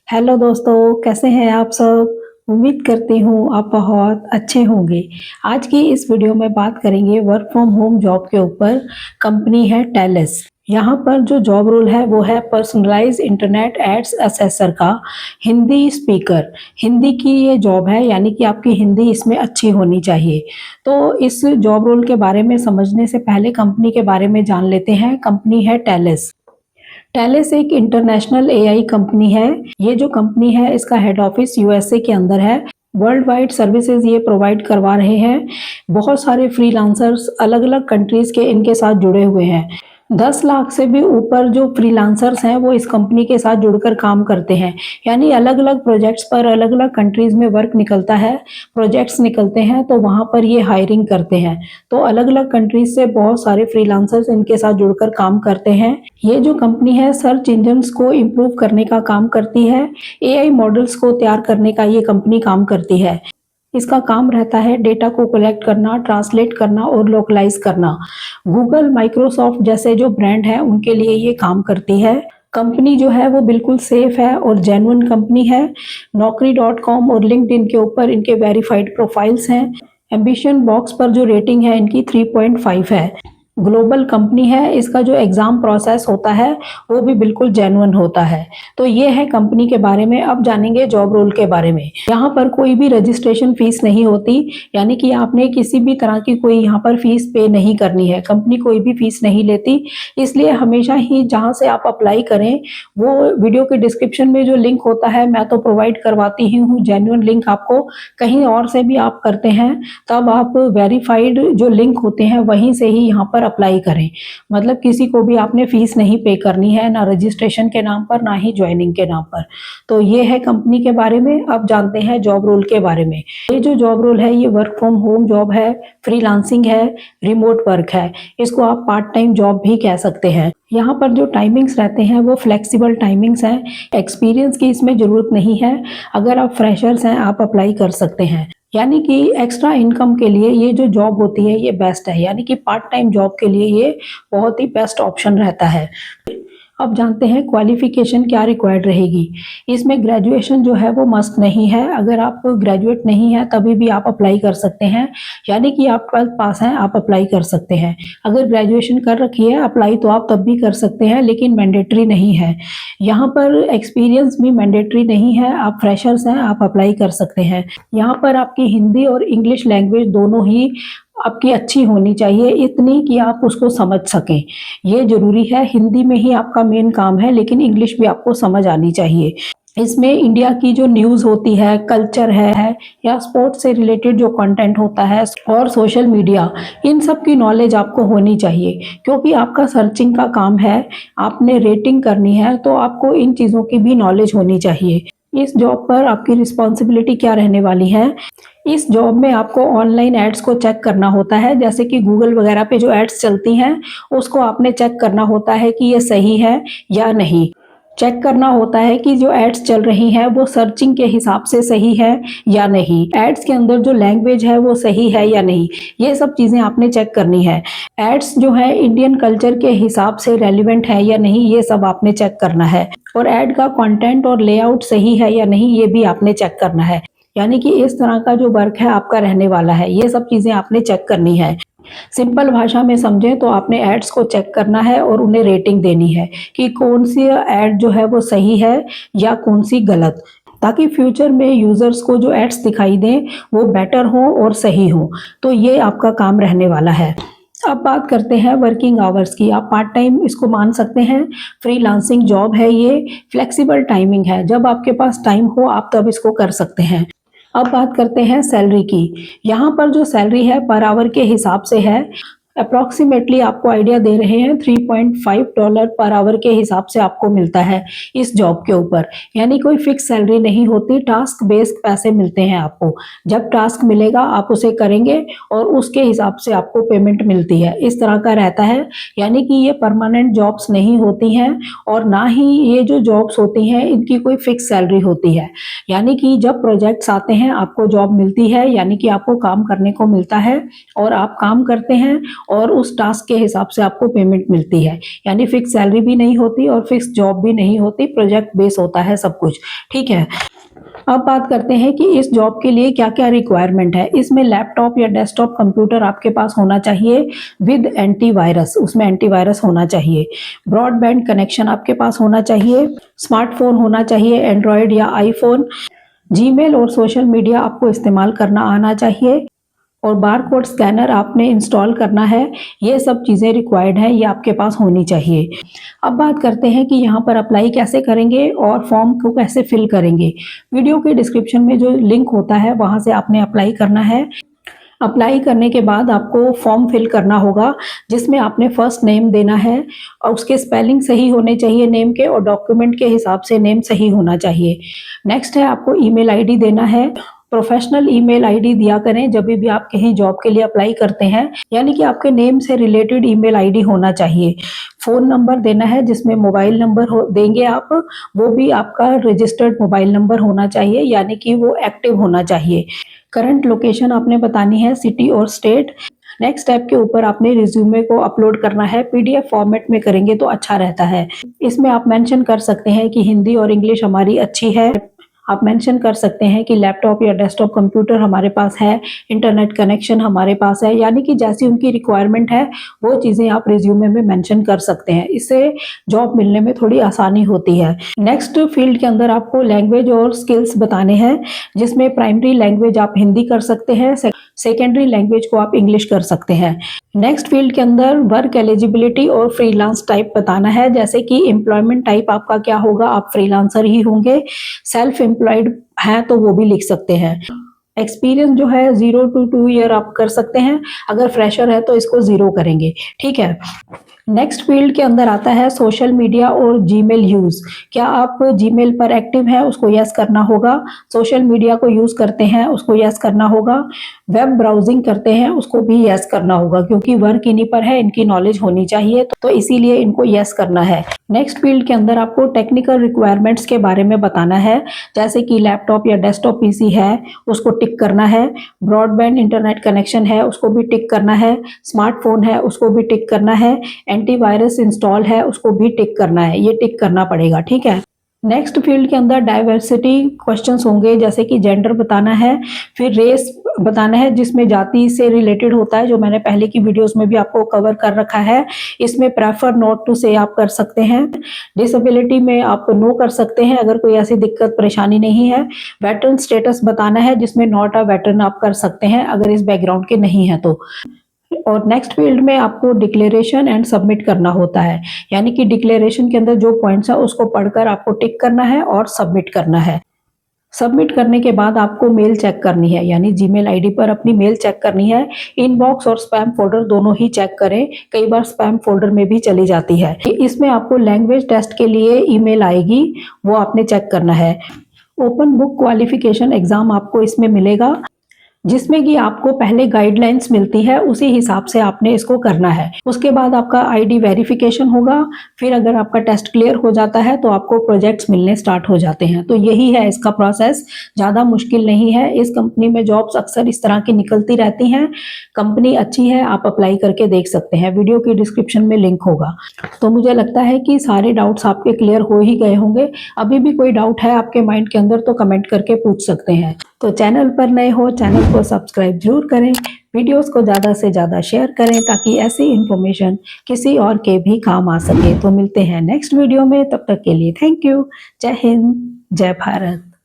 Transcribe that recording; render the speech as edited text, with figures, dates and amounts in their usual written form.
Hello दोस्तों, कैसे हैं आप सब? उम्मीद करती हूँ आप बहुत अच्छे होंगे। आज की इस वीडियो में बात करेंगे वर्क फ्रॉम होम जॉब के ऊपर। कंपनी है टेलेस। यहाँ पर जो जॉब रोल है वो है पर्सनलाइज इंटरनेट एड्स असेसर का हिंदी स्पीकर। हिंदी की ये जॉब है, यानी कि आपकी हिंदी इसमें अच्छी होनी चाहिए। तो इस जॉब रोल के बारे में समझने से पहले कंपनी के बारे में जान लेते हैं। कंपनी है टेलेस। टेलेस एक इंटरनेशनल एआई कंपनी है। ये जो कंपनी है इसका हेड ऑफिस यूएसए के अंदर है। वर्ल्ड वाइड सर्विसेज ये प्रोवाइड करवा रहे हैं। बहुत सारे फ्रीलांसर्स अलग अलग कंट्रीज के इनके साथ जुड़े हुए हैं। 10 लाख से भी ऊपर जो फ्रीलांसर्स हैं वो इस कंपनी के साथ जुड़कर काम करते हैं। यानी अलग अलग प्रोजेक्ट्स पर अलग अलग कंट्रीज में वर्क निकलता है, प्रोजेक्ट्स निकलते हैं, तो वहाँ पर ये हायरिंग करते हैं। तो अलग अलग कंट्रीज से बहुत सारे फ्रीलांसर्स इनके साथ जुड़कर काम करते हैं। ये जो कंपनी है सर्च इंजन्स को इम्प्रूव करने का काम करती है। एआई मॉडल्स को तैयार करने का ये कंपनी काम करती है। इसका काम रहता है डेटा को कलेक्ट करना, ट्रांसलेट करना और लोकलाइज करना। गूगल, माइक्रोसॉफ्ट जैसे जो ब्रांड हैं उनके लिए ये काम करती है। कंपनी जो है वो बिल्कुल सेफ है और जेन्युइन कंपनी है। Naukri.com और लिंक्डइन के ऊपर इनके वेरीफाइड प्रोफाइल्स हैं। एम्बिशन बॉक्स पर जो रेटिंग है इनकी 3.5 है। ग्लोबल कंपनी है। इसका जो एग्ज़ाम प्रोसेस होता है वो भी बिल्कुल जेन्युइन होता है। तो ये है कंपनी के बारे में। अब जानेंगे जॉब रोल के बारे में। यहाँ पर कोई भी रजिस्ट्रेशन फीस नहीं होती, यानी कि आपने किसी भी तरह की कोई यहाँ पर फीस पे नहीं करनी है। कंपनी कोई भी फीस नहीं लेती, इसलिए हमेशा ही जहाँ से आप अप्लाई करें वो वीडियो के डिस्क्रिप्शन में जो लिंक होता है मैं तो प्रोवाइड करवाती ही हूँ जेन्युइन लिंक। आपको कहीं और से भी आप करते हैं तब आप वेरीफाइड जो लिंक होते हैं वहीं से ही यहाँ पर अप्लाई करें। मतलब किसी को भी आपने फीस नहीं पे करनी है, ना रजिस्ट्रेशन के नाम पर ना ही ज्वाइनिंग के नाम पर। तो ये है कंपनी के बारे में। अब जानते हैं जॉब रोल के बारे में। ये जो जॉब रोल है ये वर्क फ्रॉम होम जॉब है, फ्रीलांसिंग है, रिमोट वर्क है। इसको आप पार्ट टाइम जॉब भी कह सकते हैं। यहाँ पर जो टाइमिंग्स रहते हैं वो फ्लेक्सिबल टाइमिंग्स हैं। एक्सपीरियंस की इसमें ज़रूरत नहीं है। अगर आप फ्रेशर्स हैं आप अप्लाई कर सकते हैं। यानी कि एक्स्ट्रा इनकम के लिए ये जो जॉब होती है ये बेस्ट है। यानी कि पार्ट टाइम जॉब के लिए ये बहुत ही बेस्ट ऑप्शन रहता है। अब जानते हैं क्वालिफिकेशन क्या रिक्वायर्ड रहेगी। इसमें ग्रेजुएशन जो है वो मस्ट नहीं है। अगर आप ग्रेजुएट नहीं है तभी भी आप अप्लाई कर सकते हैं। यानी कि आप 12th पास हैं आप अप्लाई कर सकते हैं। अगर ग्रेजुएशन कर रखी है अप्लाई तो आप तब भी कर सकते हैं, लेकिन मैंडेटरी नहीं है। यहाँ पर एक्सपीरियंस भी मैंडेटरी नहीं है। आप फ्रेशर्स हैं आप अप्लाई कर सकते हैं। यहाँ पर आपकी हिंदी और इंग्लिश लैंग्वेज दोनों ही आपकी अच्छी होनी चाहिए, इतनी कि आप उसको समझ सकें। ये ज़रूरी है। हिंदी में ही आपका मेन काम है, लेकिन इंग्लिश भी आपको समझ आनी चाहिए। इसमें इंडिया की जो न्यूज़ होती है, कल्चर है या स्पोर्ट्स से रिलेटेड जो कंटेंट होता है और सोशल मीडिया, इन सब की नॉलेज आपको होनी चाहिए। क्योंकि आपका सर्चिंग का काम है, आपने रेटिंग करनी है, तो आपको इन चीज़ों की भी नॉलेज होनी चाहिए। इस जॉब पर आपकी रिस्पॉन्सिबिलिटी क्या रहने वाली है? इस जॉब में आपको ऑनलाइन एड्स को चेक करना होता है। जैसे कि गूगल वगैरह पे जो एड्स चलती हैं उसको आपने चेक करना होता है कि ये सही है या नहीं। चेक करना होता है कि जो एड्स चल रही हैं वो सर्चिंग के हिसाब से सही है या नहीं। एड्स के अंदर जो लैंग्वेज है वो सही है या नहीं, ये सब चीज़ें आपने चेक करनी है। एड्स जो है इंडियन कल्चर के हिसाब से रेलिवेंट है या नहीं, ये सब आपने चेक करना है। और एड का कंटेंट और लेआउट सही है या नहीं, ये भी आपने चेक करना है। यानी कि इस तरह का जो वर्क है आपका रहने वाला है, ये सब चीज़ें आपने चेक करनी है। सिंपल भाषा में समझें तो आपने एड्स को चेक करना है और उन्हें रेटिंग देनी है कि कौन सी एड जो है वो सही है या कौन सी गलत, ताकि फ्यूचर में यूजर्स को जो एड्स दिखाई दें वो बेटर हो और सही हो। तो ये आपका काम रहने वाला है। अब बात करते हैं वर्किंग आवर्स की। आप पार्ट टाइम इसको मान सकते हैं। फ्रीलांसिंग जॉब है ये, फ्लेक्सिबल टाइमिंग है। जब आपके पास टाइम हो आप तब इसको कर सकते हैं। अब बात करते हैं सैलरी की। यहाँ पर जो सैलरी है पर आवर के हिसाब से है। अप्रॉक्सीमेटली आपको आइडिया दे रहे हैं $3.5 पर आवर के हिसाब से आपको मिलता है इस जॉब के ऊपर। यानी कोई फिक्स सैलरी नहीं होती, टास्क बेस्ड पैसे मिलते हैं आपको। जब टास्क मिलेगा आप उसे करेंगे और उसके हिसाब से आपको पेमेंट मिलती है, इस तरह का रहता है। यानी कि ये परमानेंट जॉब्स नहीं होती हैं और ना ही ये जो जॉब्स होती हैं इनकी कोई फिक्स सैलरी होती है। यानी कि जब प्रोजेक्ट्स आते हैं आपको जॉब मिलती है, यानी कि आपको काम करने को मिलता है और आप काम करते हैं और उस टास्क के हिसाब से आपको पेमेंट मिलती है, यानी फिक्स सैलरी भी नहीं होती और फिक्स जॉब भी नहीं होती, प्रोजेक्ट बेस होता है सब कुछ, ठीक है। अब बात करते हैं कि इस जॉब के लिए क्या क्या रिक्वायरमेंट है। इसमें लैपटॉप या डेस्कटॉप कंप्यूटर आपके पास होना चाहिए विद एंटीवायरस, उसमें एंटीवायरस होना चाहिए। ब्रॉडबैंड कनेक्शन आपके पास होना चाहिए, स्मार्टफोन होना चाहिए एंड्रॉयड या आईफोन, जीमेल और सोशल मीडिया आपको इस्तेमाल करना आना चाहिए और बारकोड स्कैनर आपने इंस्टॉल करना है। ये सब चीज़ें रिक्वायर्ड हैं, ये आपके पास होनी चाहिए। अब बात करते हैं कि यहाँ पर अप्लाई कैसे करेंगे और फॉर्म को कैसे फिल करेंगे। वीडियो के डिस्क्रिप्शन में जो लिंक होता है वहाँ से आपने अप्लाई करना है। अप्लाई करने के बाद आपको फॉर्म फिल करना होगा, जिसमें आपने फर्स्ट नेम देना है और उसके स्पेलिंग सही होने चाहिए नेम के, और डॉक्यूमेंट के हिसाब से नेम सही होना चाहिए। नेक्स्ट है आपको ईमेल आईडी देना है। प्रोफेशनल ईमेल आईडी दिया करें जब भी आप कहीं जॉब के लिए अप्लाई करते हैं, यानी कि आपके नेम से रिलेटेड ईमेल आईडी होना चाहिए। फ़ोन नंबर देना है, जिसमें मोबाइल नंबर देंगे आप, वो भी आपका रजिस्टर्ड मोबाइल नंबर होना चाहिए, यानी कि वो एक्टिव होना चाहिए। करंट लोकेशन आपने बतानी है, सिटी और स्टेट। नेक्स्ट स्टेप के ऊपर आपने रिज्यूमे को अपलोड करना है। पीडीएफ फॉर्मेट में करेंगे तो अच्छा रहता है। इसमें आप मेंशन कर सकते हैं कि हिंदी और इंग्लिश हमारी अच्छी है। आप मेंशन कर सकते हैं कि लैपटॉप या डेस्कटॉप कंप्यूटर हमारे पास है, इंटरनेट कनेक्शन हमारे पास है, यानी कि जैसी उनकी रिक्वायरमेंट है वो चीज़ें आप रिज्यूमे में मेंशन कर सकते हैं। इससे जॉब मिलने में थोड़ी आसानी होती है। नेक्स्ट फील्ड के अंदर आपको लैंग्वेज और स्किल्स बताने हैं, जिसमें प्राइमरी लैंग्वेज आप हिंदी कर सकते हैं, सेकेंडरी लैंग्वेज को आप इंग्लिश कर सकते हैं। नेक्स्ट फील्ड के अंदर वर्क एलिजिबिलिटी और फ्रीलांस टाइप बताना है, जैसे कि एम्प्लॉयमेंट टाइप आपका क्या होगा, आप फ्रीलांसर ही होंगे। सेल्फ एम्प्लॉयड है तो वो भी लिख सकते हैं। एक्सपीरियंस जो है 0 to 2 ईयर आप कर सकते हैं, अगर फ्रेशर है तो इसको 0 करेंगे, ठीक है। नेक्स्ट फील्ड के अंदर आता है सोशल मीडिया और जीमेल यूज़। क्या आप जीमेल पर एक्टिव हैं, उसको यस करना होगा। सोशल मीडिया को यूज़ करते हैं, उसको यस करना होगा। वेब ब्राउजिंग करते हैं, उसको भी यस करना होगा, क्योंकि वर्क इन्हीं पर है, इनकी नॉलेज होनी चाहिए, तो इसीलिए इनको यस करना है। नेक्स्ट फील्ड के अंदर आपको टेक्निकल रिक्वायरमेंट्स के बारे में बताना है, जैसे कि लैपटॉप या डेस्कटॉप पीसी है, उसको टिक करना है। ब्रॉडबैंड इंटरनेट कनेक्शन है, उसको भी टिक करना है। स्मार्टफोन है, उसको भी टिक करना है। एंटीवायरस इंस्टॉल है, उसको भी टिक करना है, ये टिक करना पड़ेगा, ठीक है। नेक्स्ट फील्ड के अंदर डाइवर्सिटी क्वेश्चंस होंगे, जैसे कि जेंडर बताना है, फिर रेस बताना है, जिसमें जाति से रिलेटेड होता है, जो मैंने पहले की वीडियोस में भी आपको कवर कर रखा है। इसमें प्रेफर नॉट टू से आप कर सकते हैं। डिसेबिलिटी में आप नो कर सकते हैं, अगर कोई ऐसी दिक्कत परेशानी नहीं है। वेटरन स्टेटस बताना है, जिसमें नॉट अ वेटरन आप कर सकते हैं, अगर इस बैकग्राउंड के नहीं है तो। और नेक्स्ट फील्ड में आपको डिक्लेरेशन एंड सबमिट करना होता है, यानी कि डिक्लेरेशन के अंदर जो पॉइंट्स है उसको पढ़कर आपको टिक करना है और सबमिट करना है। सबमिट करने के बाद आपको मेल चेक करनी है, यानी जीमेल आईडी पर अपनी मेल चेक करनी है। इनबॉक्स और स्पैम फोल्डर दोनों ही चेक करें, कई बार स्पैम फोल्डर में भी चली जाती है। इसमें आपको लैंग्वेज टेस्ट के लिए ईमेल आएगी, वो आपने चेक करना है। ओपन बुक क्वालिफिकेशन एग्जाम आपको इसमें मिलेगा, जिसमें कि आपको पहले गाइडलाइंस मिलती है, उसी हिसाब से आपने इसको करना है। उसके बाद आपका आईडी वेरिफिकेशन होगा, फिर अगर आपका टेस्ट क्लियर हो जाता है तो आपको प्रोजेक्ट्स मिलने स्टार्ट हो जाते हैं। तो यही है इसका प्रोसेस, ज़्यादा मुश्किल नहीं है। इस कंपनी में जॉब्स अक्सर इस तरह की निकलती रहती हैं। कंपनी अच्छी है, आप अप्लाई करके देख सकते हैं, वीडियो की डिस्क्रिप्शन में लिंक होगा। तो मुझे लगता है कि सारे डाउट्स आपके क्लियर हो ही गए होंगे। अभी भी कोई डाउट है आपके माइंड के अंदर तो कमेंट करके पूछ सकते हैं। तो चैनल पर नए हो, चैनल को सब्सक्राइब जरूर करें, वीडियोस को ज़्यादा से ज़्यादा शेयर करें, ताकि ऐसी इन्फॉर्मेशन किसी और के भी काम आ सके। तो मिलते हैं नेक्स्ट वीडियो में, तब तक के लिए थैंक यू। जय हिंद, जय भारत।